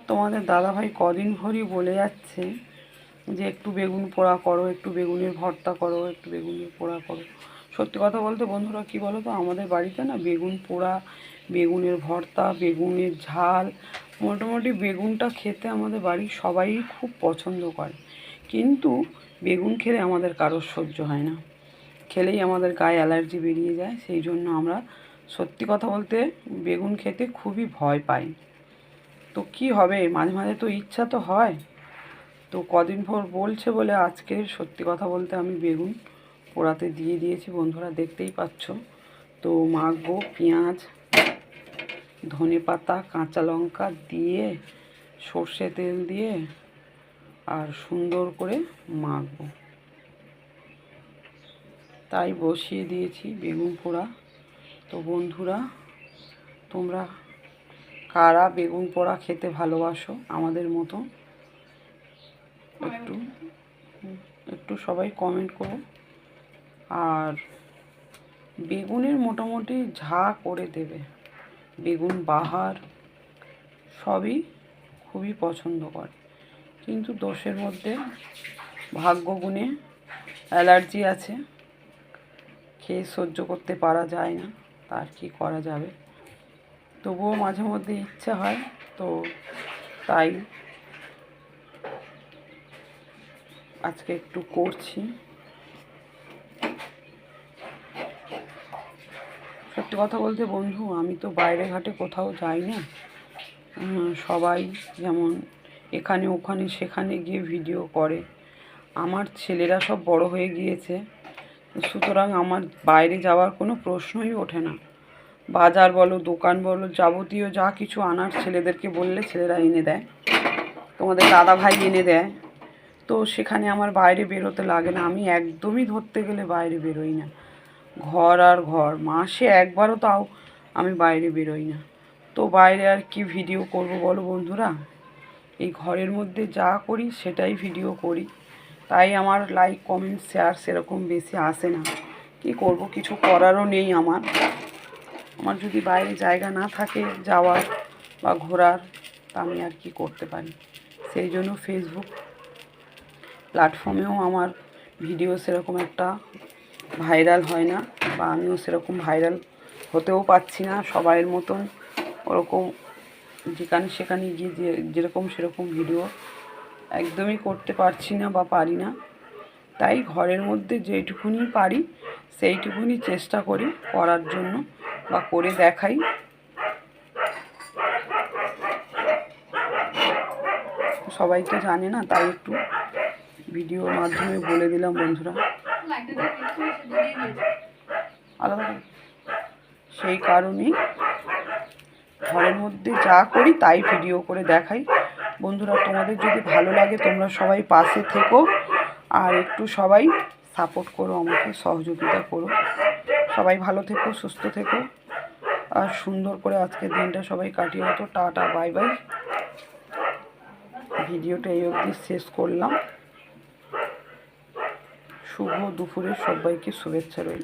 তোমাদের দাদাভাই কদিন ভরই বলে যাচ্ছে যে একটু বেগুন পোড়া করো, একটু বেগুনের ভর্তা করো, একটু বেগুনের পোড়া করো। সত্যি কথা বলতে বন্ধুরা, কী বলো তো, আমাদের বাড়িতে না বেগুন পোড়া, বেগুনের ভর্তা, বেগুনের ঝাল, মোটামুটি বেগুনটা খেতে আমাদের বাড়ির সবাই খুব পছন্দ করে। কিন্তু বেগুন খেলে আমাদের কারোর সহ্য হয় না, খেলেই আমাদের গায়ে অ্যালার্জি বেরিয়ে যায়। সেই জন্য আমরা সত্যি কথা বলতে বেগুন খেতে খুবই ভয় পাই। তো কি হবে, মাঝে মাঝে তো ইচ্ছা তো হয়। তো কদিন পর বলছে বলে আজকে সত্যি কথা বলতে আমি বেগুন পোড়াতে দিয়ে দিয়েছি বন্ধুরা, দেখতেই পাচ্ছ। তো মাখবো পেঁয়াজ, ধনে পাতা, কাঁচা লঙ্কা দিয়ে, সর্ষে তেল দিয়ে আর সুন্দর করে মাখবো, তাই বসিয়ে দিয়েছি বেগুন পোড়া। তো বন্ধুরা, তোমরা কারা বেগুন পোড়া খেতে ভালোবাসো আমাদের মতো, একটু একটু সবাই কমেন্ট করো। আর বেগুনের মোটামুটি ঝা করে দেবে, বেগুন বাহার সবই খুবই পছন্দ করে। কিন্তু দোষের মধ্যে ভাগ্য গুণে অ্যালার্জি আছে, খেয়ে সহ্য করতে পারা যায় না, তার কি করা যাবে। তবুও মাঝে মধ্যে ইচ্ছা হয়, তো তাই আজকে একটু করছি। সত্যি কথা বলতে বন্ধু, আমি তো বাইরে ঘাটে কোথাও যাই না। সবাই যেমন এখানে ওখানে সেখানে গিয়ে ভিডিও করে। আমার ছেলেরা সব বড় হয়ে গিয়েছে, সুতরাং আমার বাইরে যাওয়ার কোনো প্রশ্নই ওঠে না। বাজার বলো, দোকান বলো, যাবতীয় যা কিছু আনার ছেলেদেরকে বললে ছেলেরা এনে দেয়, তোমাদের দাদা ভাই এনে দেয়। তো সেখানে আমার বাইরে বেরোতে লাগে না, আমি একদমই ধরতে গেলে বাইরে বেরোই না। ঘর আর ঘর, মাসে একবারও তাও আমি বাইরে বেরোই না। তো বাইরে আর কি ভিডিও করব বলো বন্ধুরা, এই ঘরের মধ্যে যা করি সেটাই ভিডিও করি। তাই আমার লাইক কমেন্ট শেয়ার সেরকম বেশি আসে না। কি করব, কিছু করারও নেই আমার। আমার যদি বাইরে জায়গা না থাকে যাওয়ার বা ঘোরার, তা আমি আর কি করতে পারি। সেই জন্য ফেসবুক প্ল্যাটফর্মেও আমার ভিডিও সেরকম একটা ভাইরাল হয় না, বা আমিও সেরকম ভাইরাল হতেও পারছি না সবাইয়ের মতন। ওরকম যেখানে সেখানে গিয়ে যেরকম সেরকম ভিডিও একদমই করতে পারছি না বা পারি না। তাই ঘরের মধ্যে যেইটুকুনি পারি সেইটুকুনি চেষ্টা করি করার জন্য, বা করে দেখাই। সবাই তো জানে না, তাই একটু ভিডিওর মাধ্যমে বলে দিলাম বন্ধুরা। আলাদা সেই কারণেই ঘরের মধ্যে যা করি তাই ভিডিও করে দেখাই বন্ধুরা। তোমাদের যদি ভালো লাগে তোমরা সবাই পাশে থেকো, আর একটু সবাই সাপোর্ট করো, আমাকে সহযোগিতা করো। সবাই ভালো থেকো, সুস্থ থেকো, আর সুন্দর করে আজকের দিনটা সবাই কাটিয়ে হতো। Tata, bye bye. ভিডিওটা এই অবধি শেষ করলাম। শুভ দুপুরে সবাইকে শুভেচ্ছা রইল।